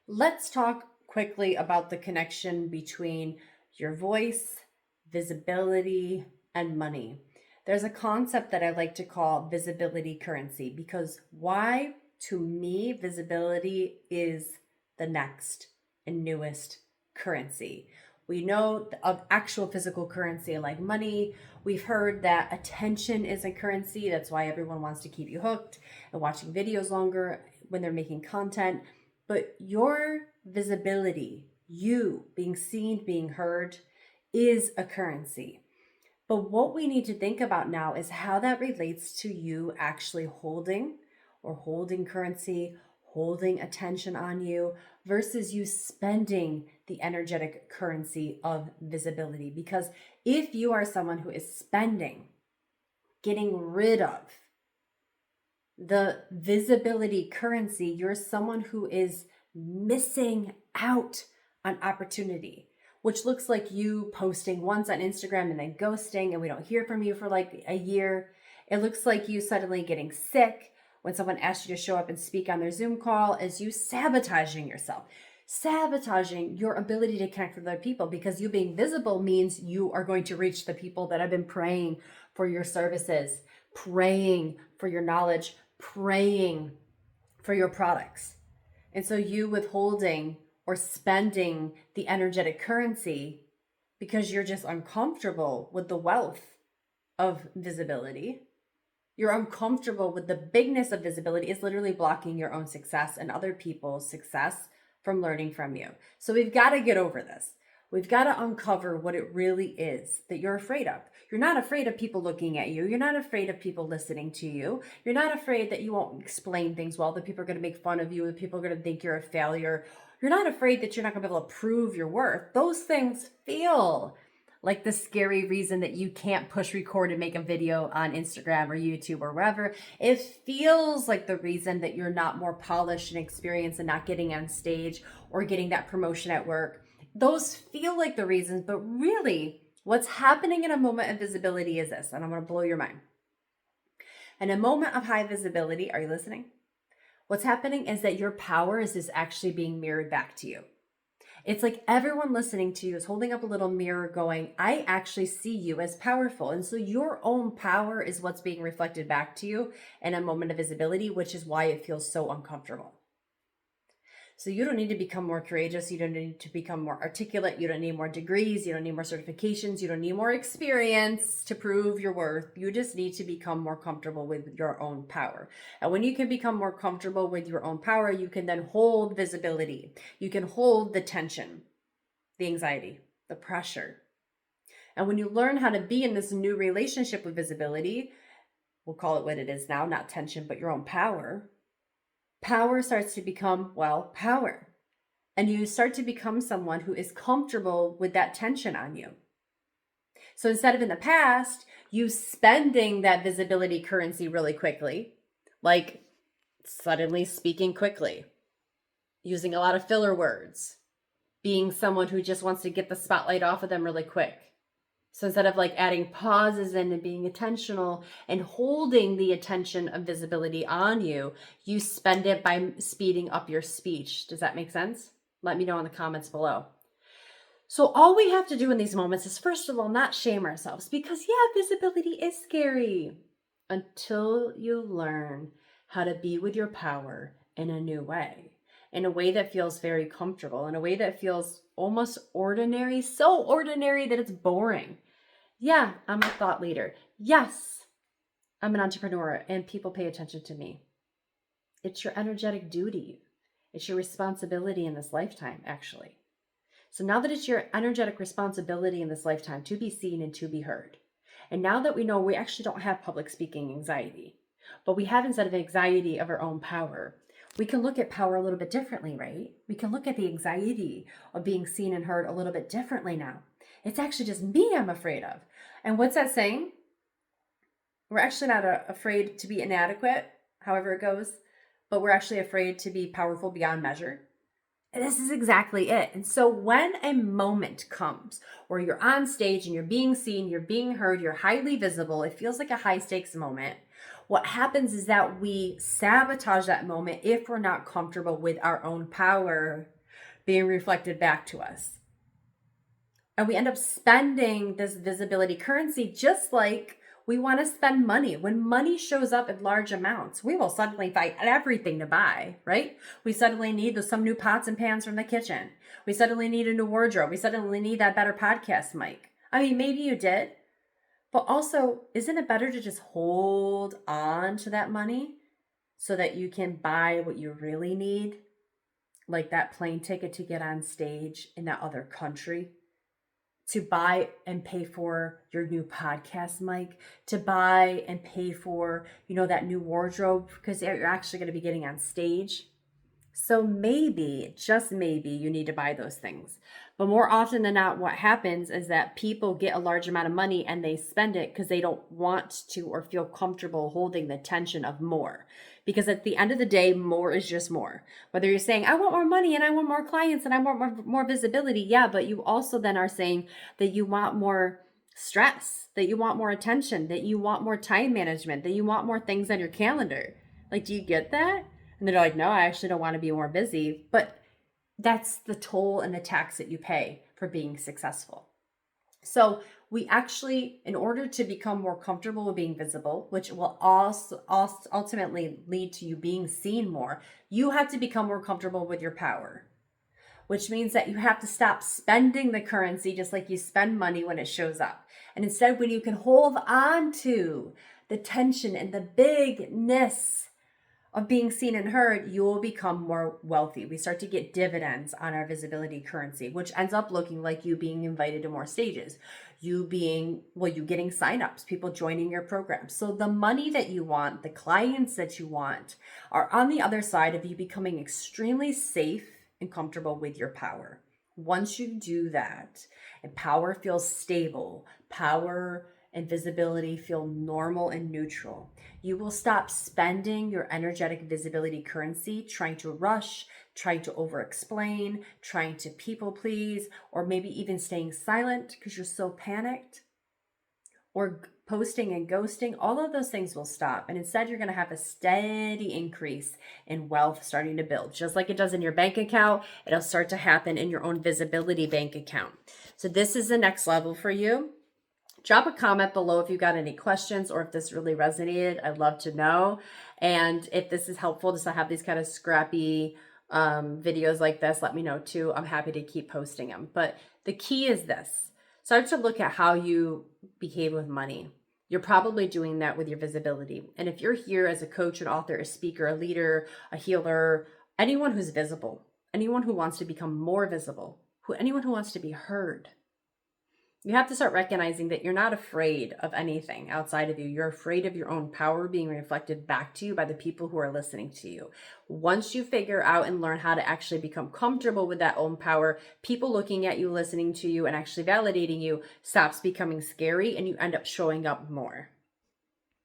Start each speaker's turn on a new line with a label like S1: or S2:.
S1: Let's talk quickly about the connection between your voice, visibility, and money. There's a concept that I like to call visibility currency because why, to me, visibility is the next and newest currency. We know of actual physical currency like money. We've heard that attention is a currency. That's why everyone wants to keep you hooked and watching videos longer when they're making content. But your visibility, you being seen, being heard, is a currency. But what we need to think about now is how that relates to you actually holding currency, holding attention on you versus you spending the energetic currency of visibility. Because if you are someone who is spending, getting rid of the visibility currency, you're someone who is missing out on opportunity, which looks like you posting once on Instagram and then ghosting, and we don't hear from you for like a year. It looks like you suddenly getting sick when someone asks you to show up and speak on their Zoom call, as you sabotaging yourself, sabotaging your ability to connect with other people, because you being visible means you are going to reach the people that have been praying for your services, praying for your knowledge, praying for your products. And so you withholding or spending the energetic currency because you're just uncomfortable with the wealth of visibility. You're uncomfortable with the bigness of visibility is literally blocking your own success and other people's success from learning from you. So we've got to get over this. We've got to uncover what it really is that you're afraid of. You're not afraid of people looking at you. You're not afraid of people listening to you. You're not afraid that you won't explain things well, that people are going to make fun of you, that people are going to think you're a failure. You're not afraid that you're not going to be able to prove your worth. Those things feel like the scary reason that you can't push record and make a video on Instagram or YouTube or wherever. It feels like the reason that you're not more polished and experienced and not getting on stage or getting that promotion at work. Those feel like the reasons, but really what's happening in a moment of visibility is this, and I'm going to blow your mind. In a moment of high visibility, are you listening? What's happening is that your power is actually being mirrored back to you. It's like everyone listening to you is holding up a little mirror going, I actually see you as powerful. And so your own power is what's being reflected back to you in a moment of visibility, which is why it feels so uncomfortable. So you don't need to become more courageous. You don't need to become more articulate. You don't need more degrees. You don't need more certifications. You don't need more experience to prove your worth. You just need to become more comfortable with your own power. And when you can become more comfortable with your own power, you can then hold visibility. You can hold the tension, the anxiety, the pressure. And when you learn how to be in this new relationship with visibility, we'll call it what it is now, not tension, but your own power. Power starts to become, well, power. And you start to become someone who is comfortable with that tension on you. So instead of in the past, you spending that visibility currency really quickly, like suddenly speaking quickly, using a lot of filler words, being someone who just wants to get the spotlight off of them really quick. So instead of like adding pauses in and being intentional and holding the attention of visibility on you, you spend it by speeding up your speech. Does that make sense? Let me know in the comments below. So all we have to do in these moments is, first of all, not shame ourselves, because yeah, visibility is scary until you learn how to be with your power in a new way, in a way that feels very comfortable, in a way that feels almost ordinary, so ordinary that it's boring. Yeah, I'm a thought leader. Yes, I'm an entrepreneur and people pay attention to me. It's your energetic duty. It's your responsibility in this lifetime, actually. So now that it's your energetic responsibility in this lifetime to be seen and to be heard, and now that we know we actually don't have public speaking anxiety, but we have, instead of anxiety of our own power, we can look at power a little bit differently, right? We can look at the anxiety of being seen and heard a little bit differently now. It's actually just me I'm afraid of. And what's that saying? We're actually not afraid to be inadequate, however it goes, but we're actually afraid to be powerful beyond measure. And this is exactly it. And so when a moment comes where you're on stage and you're being seen, you're being heard, you're highly visible, it feels like a high stakes moment. What happens is that we sabotage that moment if we're not comfortable with our own power being reflected back to us. And we end up spending this visibility currency just like we want to spend money. When money shows up in large amounts, we will suddenly fight everything to buy, right? We suddenly need some new pots and pans from the kitchen. We suddenly need a new wardrobe. We suddenly need that better podcast mic. I mean, maybe you did, but also, isn't it better to just hold on to that money so that you can buy what you really need? Like that plane ticket to get on stage in that other country, to buy and pay for your new podcast mic, to buy and pay for, that new wardrobe because you're actually going to be getting on stage. So maybe, just maybe, you need to buy those things. But more often than not, what happens is that people get a large amount of money and they spend it because they don't want to or feel comfortable holding the tension of more. Because at the end of the day, more is just more. Whether you're saying, I want more money and I want more clients and I want more visibility. Yeah, but you also then are saying that you want more stress, that you want more attention, that you want more time management, that you want more things on your calendar. Like, do you get that? And they're like, no, I actually don't want to be more busy. But that's the toll and the tax that you pay for being successful. So we actually, in order to become more comfortable with being visible, which will also ultimately lead to you being seen more, you have to become more comfortable with your power, which means that you have to stop spending the currency just like you spend money when it shows up. And instead, when you can hold on to the tension and the bigness of being seen and heard, you will become more wealthy. We start to get dividends on our visibility currency, which ends up looking like you being invited to more stages, you getting signups, people joining your program. So the money that you want, the clients that you want, are on the other side of you becoming extremely safe and comfortable with your power. Once you do that, and power feels stable, power and visibility feel normal and neutral, you will stop spending your energetic visibility currency trying to rush, trying to over-explain, trying to people please, or maybe even staying silent because you're so panicked, or posting and ghosting. All of those things will stop. And instead, you're going to have a steady increase in wealth starting to build. Just like it does in your bank account, it'll start to happen in your own visibility bank account. So this is the next level for you. Drop a comment below if you got any questions or if this really resonated. I'd love to know. And if this is helpful, just to have these kind of scrappy videos like this, let me know too. I'm happy to keep posting them. But the key is this. Start to look at how you behave with money. You're probably doing that with your visibility. And if you're here as a coach, an author, a speaker, a leader, a healer, anyone who's visible, anyone who wants to become more visible, anyone who wants to be heard, you have to start recognizing that you're not afraid of anything outside of you. You're afraid of your own power being reflected back to you by the people who are listening to you. Once you figure out and learn how to actually become comfortable with that own power, people looking at you, listening to you, and actually validating you stops becoming scary, and you end up showing up more.